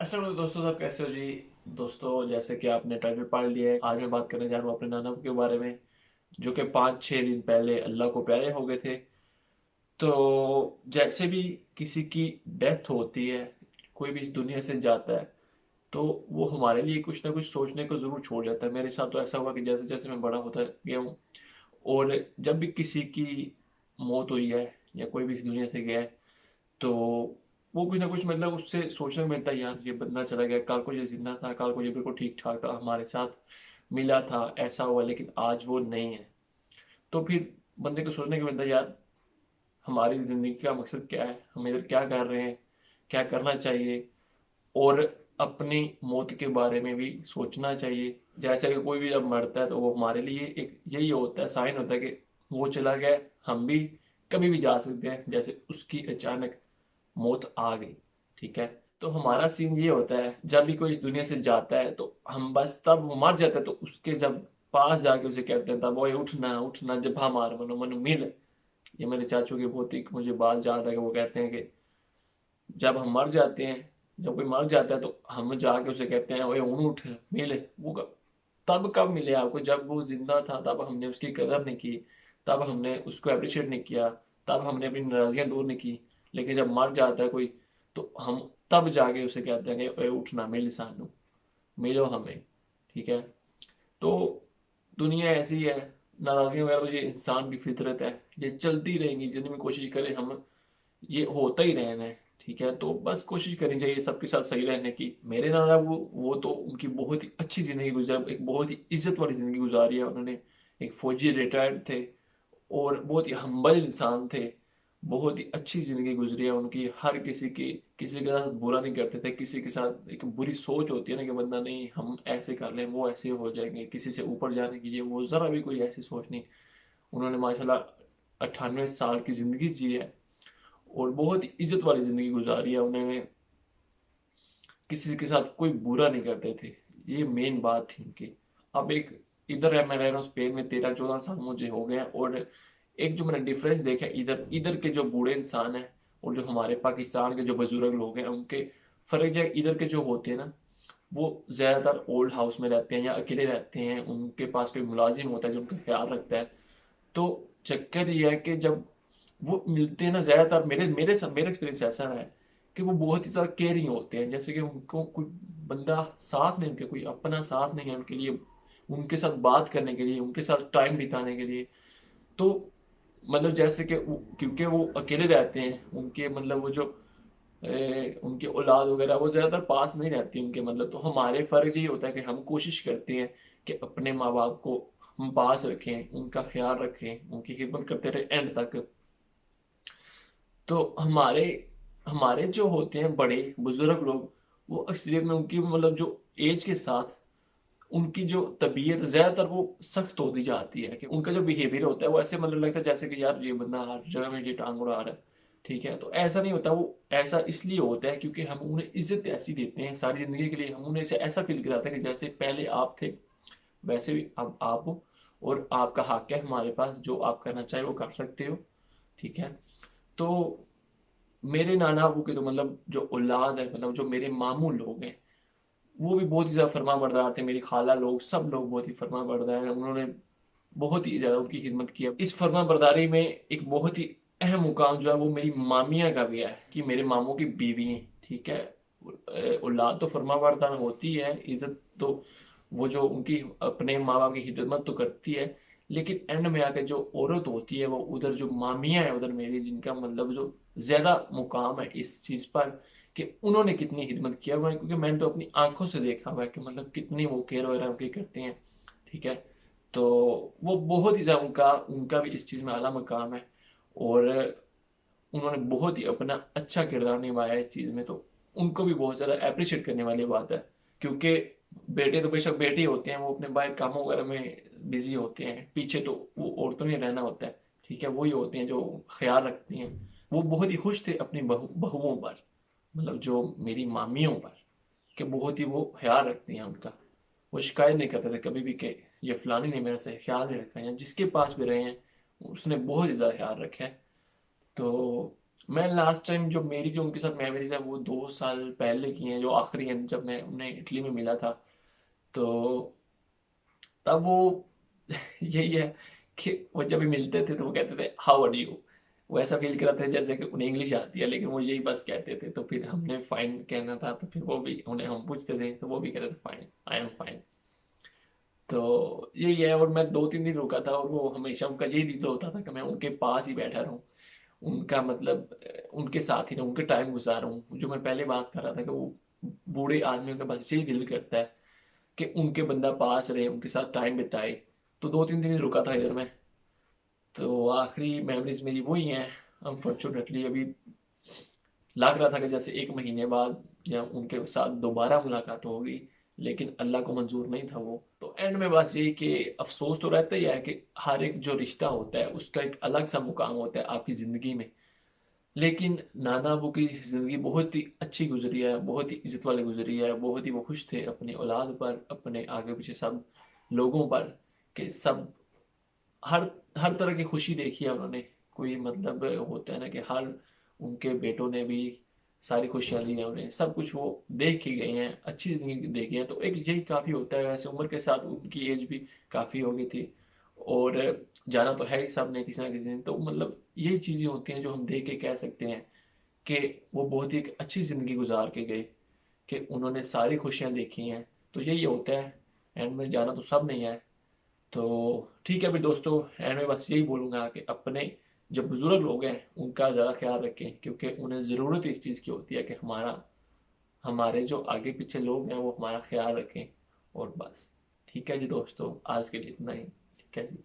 अस्सलाम दोस्तों, सब कैसे हो जी। दोस्तों, जैसे कि आपने टाइटल पढ़ लिया है, आज मैं बात करने जा रहा हूँ अपने नाना के बारे में, जो कि 5-6 दिन पहले अल्लाह को प्यारे हो गए थे। तो जैसे भी किसी की डेथ होती है, कोई भी इस दुनिया से जाता है, तो वो हमारे लिए कुछ ना कुछ सोचने को जरूर छोड़ जाता है। मेरे साथ तो ऐसा हुआ कि जैसे जैसे मैं बड़ा होता गया हूँ, और जब भी किसी की मौत हुई है या कोई भी इस दुनिया से गया है, तो वो कुछ ना कुछ मतलब उससे सोचने को मिलता है, यार ये बंदा चला गया, कल को ये जिंदा था, कल को ये बिल्कुल ठीक ठाक था, हमारे साथ मिला था, ऐसा हुआ, लेकिन आज वो नहीं है। तो फिर बंदे को सोचने को मिलता है, यार हमारी जिंदगी का मकसद क्या है, हम इधर क्या कर रहे हैं, क्या करना चाहिए, और अपनी मौत के बारे में भी सोचना चाहिए। जैसे कि कोई भी जब मरता है तो वो हमारे लिए एक यही होता है, साइन होता है कि वो चला गया, हम भी कभी भी जा सकते हैं, जैसे उसकी अचानक मौत आ गई। ठीक है। तो हमारा सीन ये होता है, जब भी कोई इस दुनिया से जाता है तो हम बस तब वो मर जाता है तो उसके जब पास जाके उसे कहते हैं, तब ओए उठना उठना जब हमार मनो मनो मिल। ये मेरे चाचू की बहुत ही मुझे बात याद है कि वो कहते हैं कि जब हम मर जाते हैं, जब कोई मर जाता है तो हम जाके उसे कहते हैं ओए उठ मिल। वो तब कब मिले आपको, जब वो जिंदा था तब हमने उसकी कदर नहीं की, तब हमने उसको अप्रिशिएट नहीं किया, तब हमने अपनी नाराजगियां दूर नहीं की। लेकिन जब मर जाता है कोई, तो हम तब जाके उसे कहते हैं कि ओए उठना मिल सानू, मिलो हमें। ठीक है। तो दुनिया ऐसी है, नाराजगियां वगैरह तो ये इंसान की फितरत है, ये चलती रहेंगी जितनी भी कोशिश करें हम, ये होता ही रहना है। ठीक है। तो बस कोशिश करनी चाहिए सबके साथ सही रहने की। मेरे नाना वो तो उनकी बहुत ही अच्छी जिंदगी गुजार, एक बहुत ही इज्जत वाली जिंदगी गुजारी है उन्होंने। एक फौजी रिटायर्ड थे, और बहुत ही हम्बल इंसान थे। बहुत ही अच्छी जिंदगी गुजरी है उनकी, हर किसी की, किसी के साथ बुरा नहीं करते थे। किसी के साथ एक बुरी सोच होती है ना कि बंदा नहीं हम ऐसे कर लें, वो ऐसे हो जाएंगे, किसी से ऊपर जाने की, ये वो जरा भी कोई ऐसी सोच नहीं। उन्होंने माशाल्लाह 98 साल की जिंदगी जी है, और बहुत ही इज्जत वाली जिंदगी गुजारी है उन्होंने। किसी के साथ कोई बुरा नहीं करते थे, ये मेन बात थी उनकी। अब एक इधर है, मैं रह रहा हूँ स्पेन में, 13-14 साल मुझे हो गए हैं, और एक जो मैंने डिफरेंस देखा है, इधर इधर के जो बूढ़े इंसान हैं और जो हमारे पाकिस्तान के जो बुजुर्ग लोग हैं, उनके फर्क है। इधर के जो होते हैं ना, वो ज्यादातर ओल्ड हाउस में रहते हैं या अकेले रहते हैं, उनके पास कोई मुलाजिम होता है जो उनका ख्याल रखता है। तो चक्कर ये है कि जब वो मिलते हैं ना, ज्यादातर मेरे मेरे मेरा एक्सपीरियंस ऐसा रहा है कि वो बहुत ही ज्यादा केयरिंग होते हैं, जैसे कि उनको कोई बंदा साथ में, उनके कोई अपना साथ नहीं है उनके लिए, उनके साथ बात करने के लिए, उनके साथ टाइम बिताने के लिए। तो मतलब जैसे कि क्योंकि वो अकेले रहते हैं, उनके मतलब वो जो उनके औलाद वगैरह वो ज्यादातर पास नहीं रहती उनके, मतलब तो हमारे फर्ज ये होता है कि हम कोशिश करते हैं कि अपने माँ बाप को हम पास रखें, उनका ख्याल रखें, उनकी खिदमत करते रहे एंड तक। तो हमारे हमारे जो होते हैं बड़े बुजुर्ग लोग, वो अक्सरियत में उनकी मतलब जो एज के साथ उनकी जो तबीयत ज्यादातर वो सख्त होती जाती है, कि उनका जो बिहेवियर होता है वो ऐसे मतलब लगता है जैसे कि यार ये बंदा हर जगह में ये टांग उड़ा रहा है। ठीक है। तो ऐसा नहीं होता, वो ऐसा इसलिए होता है क्योंकि हम उन्हें इज्जत ऐसी देते हैं सारी जिंदगी के लिए, हम उन्हें इसे ऐसा फील कराते हैं कि जैसे पहले आप थे वैसे भी अब आप हो, और आपका हक है हमारे पास, जो आप करना चाहे वो कर सकते हो। ठीक है। तो मेरे नाना अबू के तो मतलब जो औलाद है, मतलब जो मेरे मामू लोग हैं, वो भी बहुत ही ज्यादा फर्मा बरदार थे। मेरी खाला लोग, सब लोग बहुत ही फर्मा बरदार है, उन्होंने बहुत ही ज्यादा उनकी खिदमत की है। इस फर्मा बरदारी में एक बहुत ही अहम मुकाम जो है वो मेरी मामिया का भी है, कि मेरे मामू की बीवी हैं। ठीक है। औलाद तो फर्मा बरदार होती है, इज्जत तो वो जो उनकी अपने माँ बाप की खिदमत तो करती है, लेकिन एंड में आके जो औरत होती है, वो उधर जो मामिया है उधर मेरी, जिनका मतलब जो ज्यादा मुकाम है इस चीज पर, कि उन्होंने कितनी खिदमत किया हुआ है, क्योंकि मैंने तो अपनी आंखों से देखा हुआ है कि मतलब कितनी वो केयर वगैरह उनकी करते हैं। ठीक है। तो वो बहुत ही ज्यादा, उनका उनका भी इस चीज में आला मकाम है, और उन्होंने बहुत ही अपना अच्छा किरदार निभाया इस चीज में। तो उनको भी बहुत ज्यादा अप्रिशिएट करने वाली बात है, क्योंकि बेटे तो बेशक बेटे ही होते हैं, वो अपने बाहर कामों वगैरह में बिजी होते हैं, पीछे तो वो औरतों ने रहना होता है। ठीक है। वही होती हैं जो ख्याल रखती हैं। वो बहुत ही खुश थे अपनी बहुओं पर, मतलब जो मेरी मामियों पर, कि बहुत ही वो ख्याल रखती हैं उनका। वो शिकायत नहीं करते थे कभी भी कि ये फलानी ने मेरे से ख्याल नहीं रखा है, या जिसके पास भी रहे हैं उसने बहुत ही ज्यादा ख्याल रखा है। तो मैं लास्ट टाइम जो मेरी जो उनके साथ मेमोरीज है वो 2 साल पहले की हैं, जो आखिरी हैं, जब मैं उन्हें इटली में मिला था। तो तब वो यही है कि वो जब भी मिलते थे तो वो कहते थे हाउ आर यू। वो ऐसा फील कराते थे जैसे कि उन्हें इंग्लिश आती है, लेकिन वो यही बस कहते थे। तो फिर हमने फाइन कहना था, तो फिर वो भी, उन्हें हम पूछते थे तो वो भी कहते थे फाइन, आई एम फाइन। तो यही है। और मैं 2-3 दिन रुका था, और वो हमेशा उनका यही दिल होता था कि मैं उनके पास ही बैठा रहूं, उनका मतलब उनके साथ ही रहूं, उनके टाइम गुजारूं। जो मैं पहले बात कर रहा था कि वो बूढ़े आदमियों का बस यही दिल करता है कि उनके बंदा पास रहे, उनके साथ टाइम बिताए। तो 2-3 दिन ही रुका था इधर में। तो आखिरी मेमोरीज मेरी वही हैं। अनफॉर्चुनेटली अभी लग रहा था कि जैसे 1 महीने बाद या उनके साथ दोबारा मुलाकात होगी, लेकिन अल्लाह को मंजूर नहीं था वो। तो एंड में बस यही कि अफसोस तो रहता ही है कि हर एक जो रिश्ता होता है उसका एक अलग सा मुकाम होता है आपकी ज़िंदगी में। लेकिन नाना अबू की ज़िंदगी बहुत ही अच्छी गुजरी है, बहुत ही इज्जत वाली गुजरी है, बहुत ही वो खुश थे अपनी औलाद पर, अपने आगे पीछे सब लोगों पर, कि सब हर हर तरह की खुशी देखी है उन्होंने। कोई मतलब होता है ना कि हर उनके बेटों ने भी सारी खुशियां दी हैं उन्हें, सब कुछ वो देख के गए हैं, अच्छी जिंदगी देखी है। तो एक यही काफ़ी होता है। वैसे उम्र के साथ उनकी एज भी काफ़ी हो गई थी, और जाना तो है ही सब ने किसी ना किसी दिन। तो मतलब यही चीज़ें होती हैं जो हम देख के कह सकते हैं कि वो बहुत ही एक अच्छी ज़िंदगी गुजार के गए, कि उन्होंने सारी खुशियां देखी हैं। तो यही होता है। एंड में जाना तो सब नहीं है। तो ठीक है भी दोस्तों, एंड में बस यही बोलूँगा कि अपने जो बुज़ुर्ग लोग हैं उनका ज़्यादा ख्याल रखें, क्योंकि उन्हें ज़रूरत इस चीज़ की होती है कि हमारे जो आगे पीछे लोग हैं वो हमारा ख्याल रखें। और बस ठीक है जी दोस्तों, आज के लिए इतना ही। ठीक है जी।